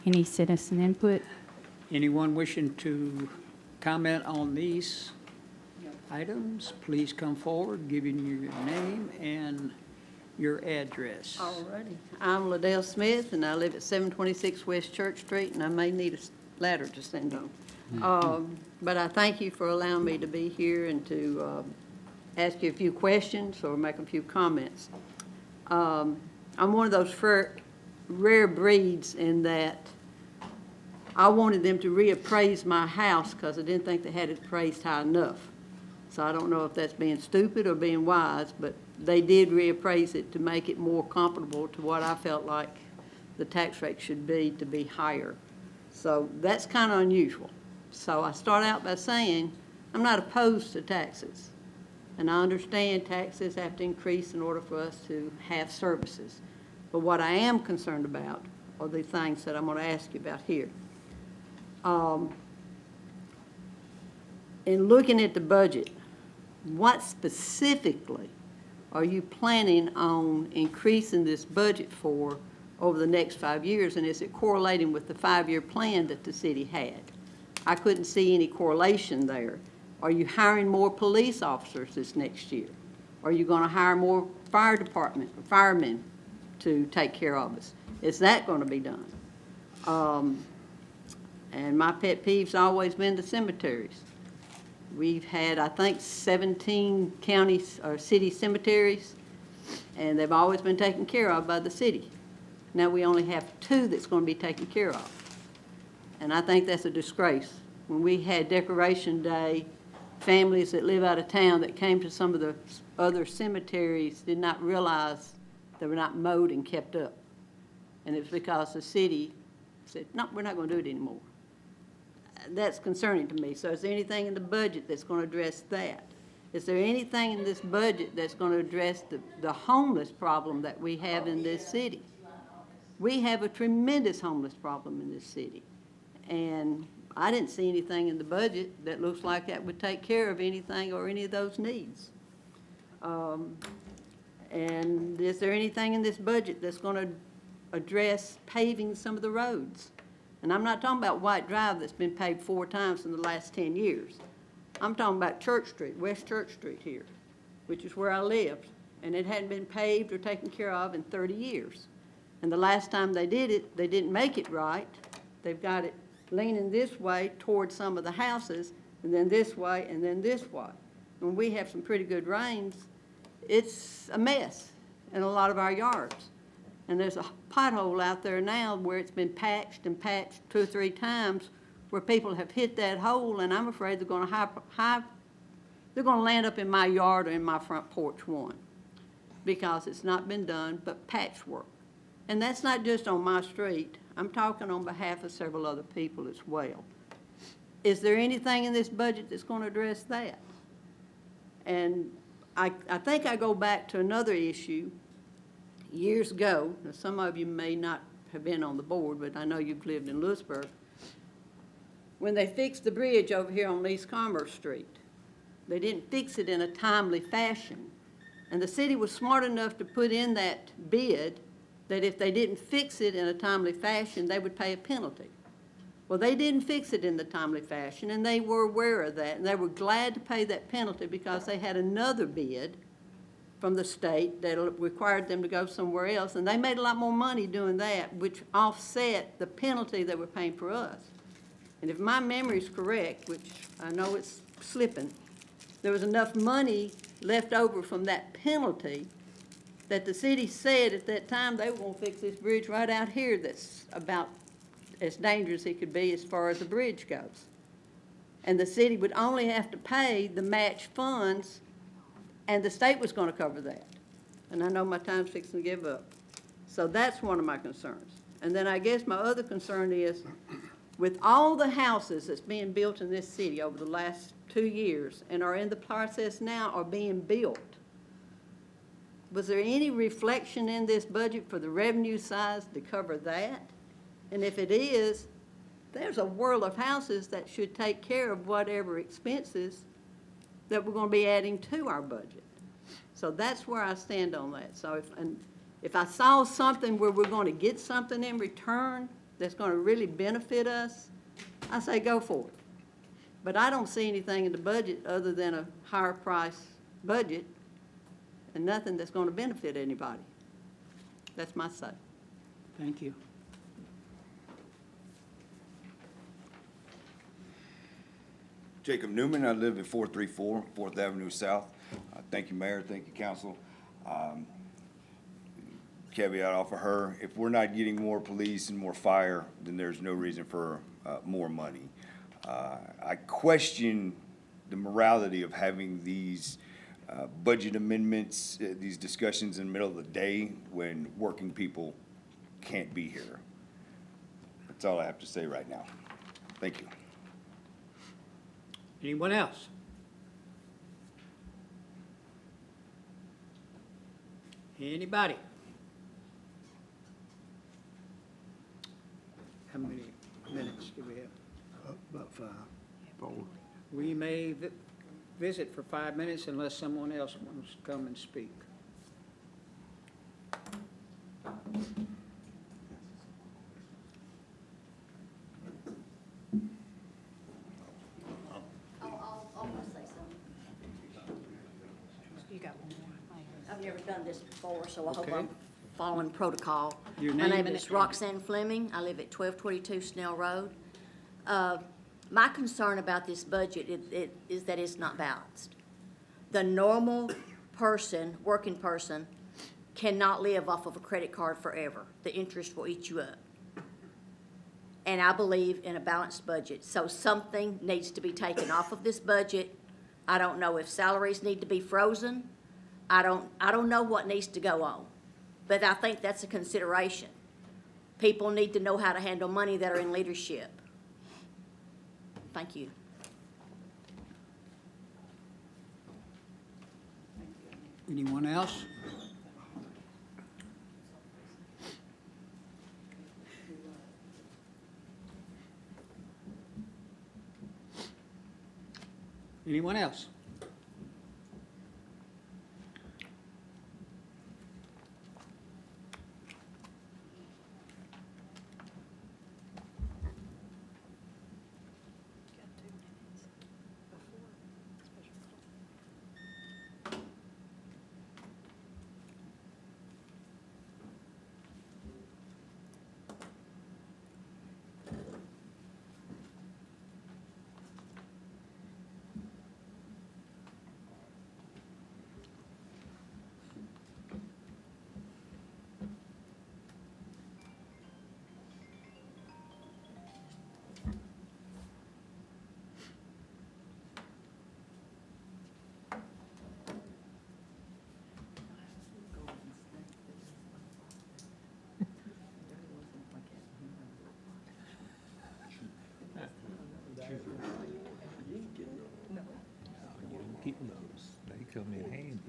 any citizen input. Anyone wishing to comment on these items, please come forward, giving your name and your address. Alrighty. I'm Liddell Smith, and I live at 726 West Church Street, and I may need a ladder to stand on. But I thank you for allowing me to be here and to ask you a few questions or make a few comments. I'm one of those rare breeds in that I wanted them to reappraise my house because I didn't think they had it appraised high enough. So I don't know if that's being stupid or being wise, but they did reappraise it to make it more comparable to what I felt like the tax rate should be to be higher. So that's kind of unusual. So I start out by saying I'm not opposed to taxes. And I understand taxes have to increase in order for us to have services. But what I am concerned about are the things that I'm going to ask you about here. In looking at the budget, what specifically are you planning on increasing this budget for over the next 5 years? And is it correlating with the 5-year plan that the city had? I couldn't see any correlation there. Are you hiring more police officers this next year? Are you going to hire more fire department, firemen to take care of us? Is that going to be done? And my pet peeve's always been the cemeteries. We've had, I think, 17 counties or city cemeteries, and they've always been taken care of by the city. Now we only have 2 that's going to be taken care of. And I think that's a disgrace. When we had Decoration Day, families that live out of town that came to some of the other cemeteries did not realize they were not mowed and kept up. And it was because the city said, no, we're not going to do it anymore. That's concerning to me. So is there anything in the budget that's going to address that? Is there anything in this budget that's going to address the homeless problem that we have in this city? We have a tremendous homeless problem in this city. And I didn't see anything in the budget that looks like that would take care of anything or any of those needs. And is there anything in this budget that's going to address paving some of the roads? And I'm not talking about White Drive that's been paved 4 times in the last 10 years. I'm talking about Church Street, West Church Street here, which is where I lived. And it hadn't been paved or taken care of in 30 years. And the last time they did it, they didn't make it right. They've got it leaning this way toward some of the houses, and then this way, and then this way. When we have some pretty good rains, it's a mess in a lot of our yards. And there's a pothole out there now where it's been patched and patched 2 or 3 times where people have hit that hole, and I'm afraid they're going to land up in my yard or in my front porch one because it's not been done but patchwork. And that's not just on my street. I'm talking on behalf of several other people as well. Is there anything in this budget that's going to address that? And I think I go back to another issue years ago. Now, some of you may not have been on the board, but I know you've lived in Lewisburg. When they fixed the bridge over here on East Commerce Street, they didn't fix it in a timely fashion. And the city was smart enough to put in that bid that if they didn't fix it in a timely fashion, they would pay a penalty. Well, they didn't fix it in the timely fashion, and they were aware of that, and they were glad to pay that penalty because they had another bid from the state that required them to go somewhere else, and they made a lot more money doing that, which offset the penalty they were paying for us. And if my memory is correct, which I know it's slipping, there was enough money left over from that penalty that the city said at that time they were going to fix this bridge right out here that's about as dangerous as it could be as far as the bridge goes. And the city would only have to pay the match funds, and the state was going to cover that. And I know my time's fixing to give up. So that's one of my concerns. And then I guess my other concern is, with all the houses that's being built in this city over the last 2 years and are in the process now or being built, was there any reflection in this budget for the revenue size to cover that? And if it is, there's a world of houses that should take care of whatever expenses that we're going to be adding to our budget. So that's where I stand on that. So if I saw something where we're going to get something in return, that's gonna really benefit us, I say go for it. But I don't see anything in the budget other than a higher price budget and nothing that's gonna benefit anybody. That's my say. Thank you. Jacob Newman, I live at 434 4th Avenue South. Thank you, Mayor, thank you, Council. Caveat off of her, if we're not getting more police and more fire, then there's no reason for more money. I question the morality of having these budget amendments, these discussions in the middle of the day when working people can't be here. That's all I have to say right now. Thank you. Anyone else? Anybody? How many minutes do we have? About 5. 4. We may visit for 5 minutes unless someone else wants to come and speak. I'll say something. You got one more. I've never done this before, so I hope Okay. I'm following protocol. Your My name name and- is Roxanne Fleming. I live at 1222 Snell Road. My concern about this budget is that it's not balanced. The normal person, working person, cannot live off of a credit card forever. The interest will eat you up. And I believe in a balanced budget, so something needs to be taken off of this budget. I don't know if salaries need to be frozen. I don't know what needs to go on, but I think that's a consideration. People need to know how to handle money that are in leadership. Thank you. Anyone else? Anyone else? Keep those. They come in handy.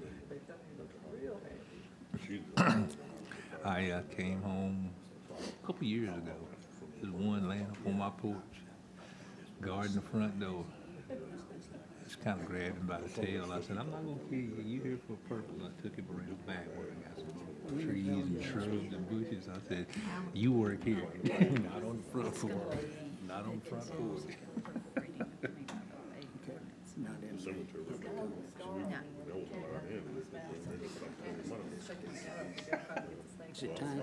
I came home a couple years ago. There's one laying up on my porch, guarding the front door. Just kind of grabbed him by the tail. I said, "I'm not gonna kill you. You here for a purpose." I took him around back where I got some trees and shrubs and bushes. I said, "You work here, not on the front porch. Not on the front porch." Not in. Is it time?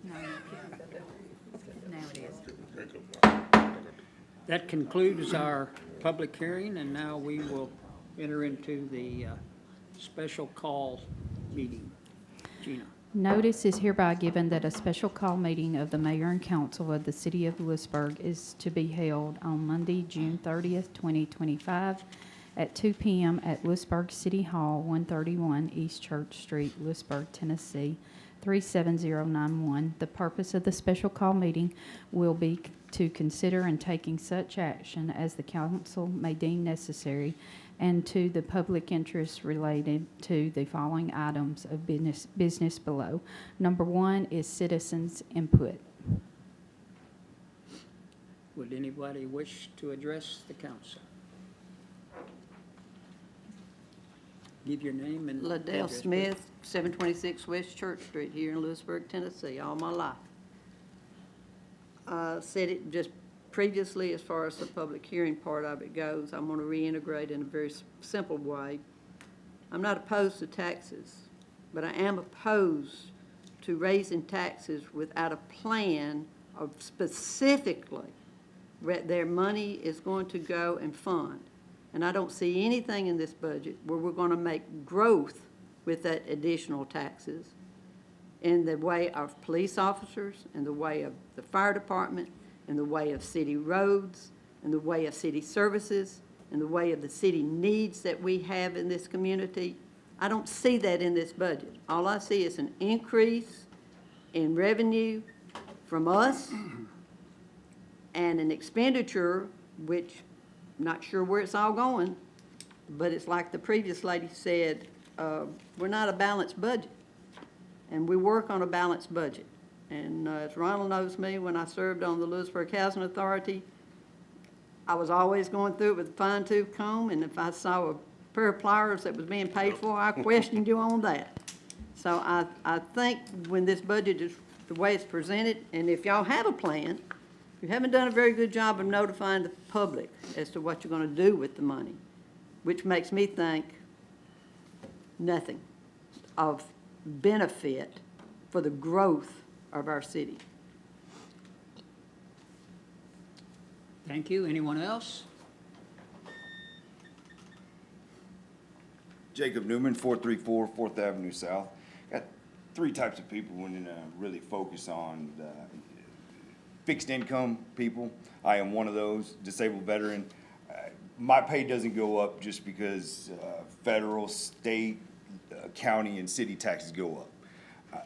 Now it is. That concludes our public hearing, and now we will enter into the special call meeting. Gina. Notice is hereby given that a special call meeting of the mayor and council of the city of Lewisburg is to be held on Monday, June 30th, 2025, at 2 p.m. at Lewisburg City Hall, 131 East Church Street, Lewisburg, Tennessee, 37091. The purpose of the special call meeting will be to consider and taking such action as the council may deem necessary and to the public interest related to the following items of business below. Number 1 is citizens' input. Would anybody wish to address the council? Give your name and Liddell address, Smith, 726 West Church Street here in Lewisburg, Tennessee, all my life. said it just previously, as far as the public hearing part of it goes. I'm going to reintegrate in a very simple way. I'm not opposed to taxes, but I am opposed to raising taxes without a plan of specifically where their money is going to go and fund. And I don't see anything in this budget where we're going to make growth with that additional taxes in the way of police officers, in the way of the fire department, in the way of city roads, in the way of city services, in the way of the city needs that we have in this community. I don't see that in this budget. All I see is an increase in revenue from us and an expenditure, which I'm not sure where it's all going, but it's like the previous lady said, we're not a balanced budget. And we work on a balanced budget. And as Ronald knows me, when I served on the Lewisburg Housing Authority, I was always going through it with a fine-tooth comb, and if I saw a pair of pliers that was being paid for, I questioned you on that. So I think when this budget is the way it's presented, and if y'all have a plan, you haven't done a very good job of notifying the public as to what you're going to do with the money, which makes me think nothing of benefit for the growth of our city. Thank you. Anyone else? Jacob Newman, 434 Fourth Avenue South. Got three types of people when really focus on the fixed income people. I am one of those, disabled veteran. My pay doesn't go up just because federal, state, county, and city taxes go up.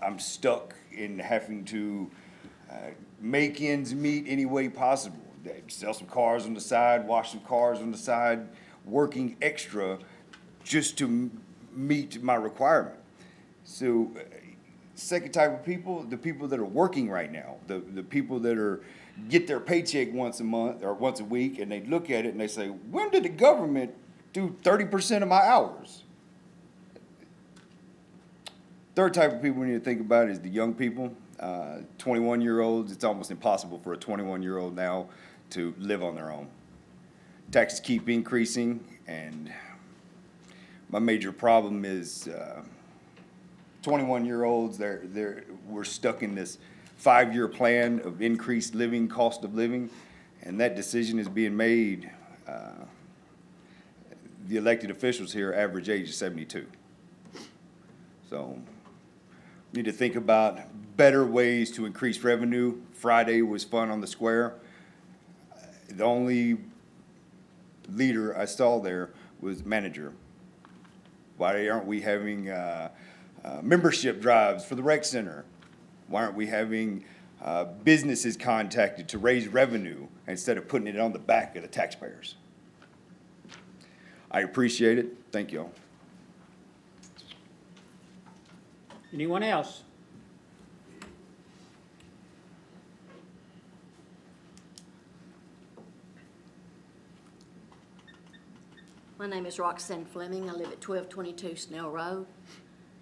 I'm stuck in having to make ends meet any way possible. Sell some cars on the side, wash some cars on the side, working extra just to meet my requirement. So, second type of people, the people that are working right now, the people that get their paycheck once a month or once a week, and they look at it and they say, when did the government do 30% of my hours? Third type of people we need to think about is the young people, 21-year-olds. It's almost impossible for a 21-year-old now to live on their own. Taxes keep increasing, and my major problem is 21-year-olds. We're stuck in this 5-year plan of increased cost of living, and that decision is being made. The elected officials here, average age is 72. So, we need to think about better ways to increase revenue. Friday was fun on the square. The only leader I saw there was manager. Why aren't we having membership drives for the rec center? Why aren't we having businesses contacted to raise revenue instead of putting it on the back of the taxpayers? I appreciate it. Thank you all. Anyone else? My name is Roxanne Fleming. I live at 1222 Snell Road,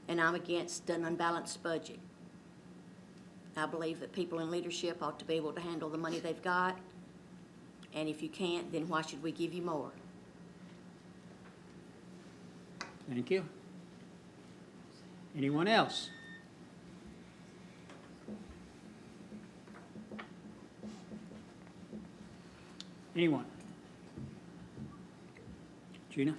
and I'm against an unbalanced budget. I believe that people in leadership ought to be able to handle the money they've got, and if you can't, then why should we give you more? Thank you. Anyone else? Anyone? Gina?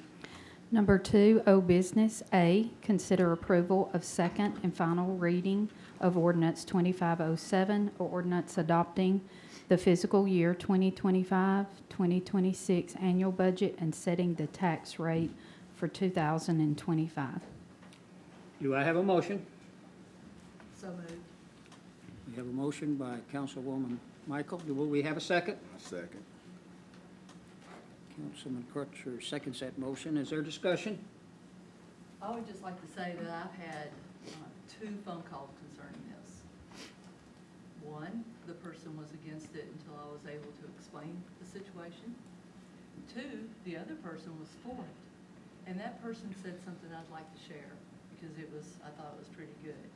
Number 2, old business. A, consider approval of second and final reading of ordinance 2507, or ordinance adopting the fiscal year 2025-2026 annual budget and setting the tax rate for 2025. Do I have a motion? So moved. We have a motion by Councilwoman Michael. Will we have a second? Second. Councilman Crutcher seconds that motion. Is there discussion? I would just like to say that I've had 2 phone calls concerning this. One, the person was against it until I was able to explain the situation. 2, the other person was for it. And that person said something I'd like to share because I thought it was pretty good.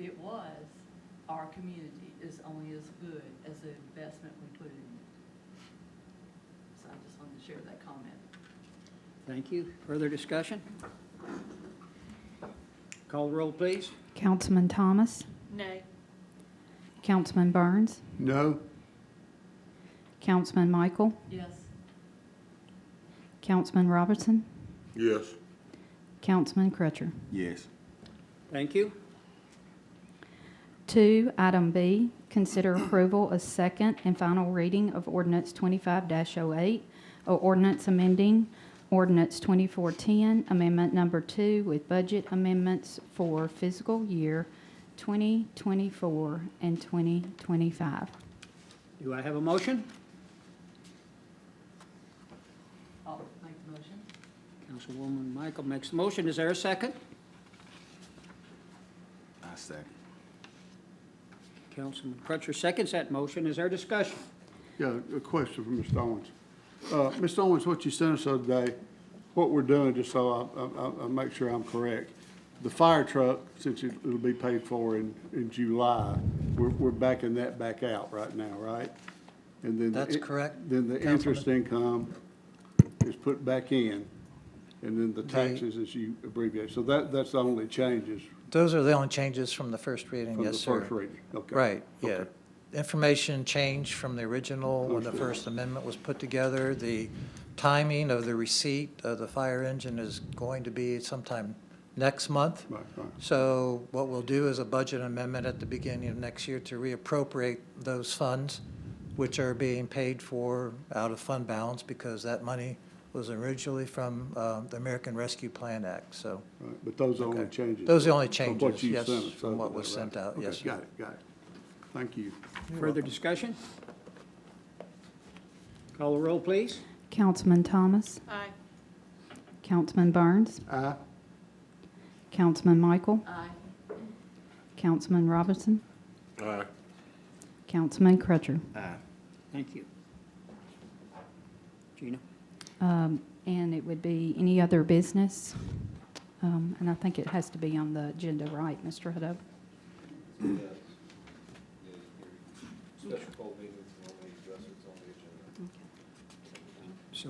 It was our community is only as good as the investment we put in it. So I just wanted to share that comment. Thank you. Further discussion? Call the roll, please. Councilman Thomas, Nay. Councilman Burns, No. Councilman Michael, Yes. Councilman Robertson, Yes. Councilman Crutcher. Yes. Thank you. 2, item B, consider approval of second and final reading of ordinance 25-08, or ordinance amending ordinance 2410, amendment number 2 with budget amendments for fiscal year 2024 and 2025. Do I have a motion? I'll make the motion. Councilwoman Michael makes the motion. Is there a second? I second. Councilman Crutcher seconds that motion. Is there discussion? Yeah, a question for Mr. Owens. Mr. Owens, what you sent us the other day, what we're doing, just so I make sure I'm correct, the fire truck, since it'll be paid for in July, we're backing that back out right now, right? And then That's correct, Then the Councilman. interest income is put back in, and then the taxes, as you abbreviate. So that's the only changes Those are the only changes from the first reading, from the yes, sir. first reading. Okay. Right, yeah. Okay. Information changed from the original when the Understood. First Amendment was put together. The timing of the receipt of the fire engine is going to be sometime next month. Right, right. So what we'll do is a budget amendment at the beginning of next year to reappropriate those funds, which are being paid for out of fund balance because that money was originally from the American Rescue Plan Act, so. Right, but those are the only Okay. changes. Those are the only from what changes, you yes, sent us from over what was there, sent right? out, Okay, yes, sir. got it, got it. Thank you. Further discussion? Call the roll, please. Councilman Thomas, Aye. Councilman Burns, Aye. Councilman Michael, Aye. Councilman Robertson, Aye. Councilman Crutcher. Thank you. Gina? And it would be any other business, and I think it has to be on the agenda, right, Mr. Hutto? Special call meetings normally address what's on the agenda. So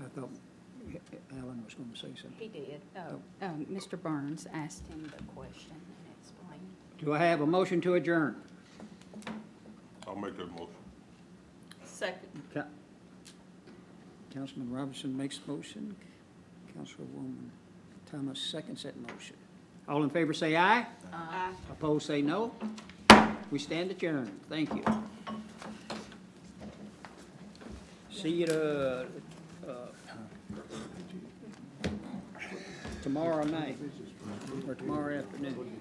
I thought Alan was going to say something. He did. Mr. Burns asked him the question and explained. Do I have a motion to adjourn? I'll make that motion. Second. Councilman Robertson makes the motion. Councilwoman Thomas seconds that motion. All in favor say aye. Aye. Opposed say no. We stand adjourned. Thank you. See you tomorrow night or tomorrow afternoon.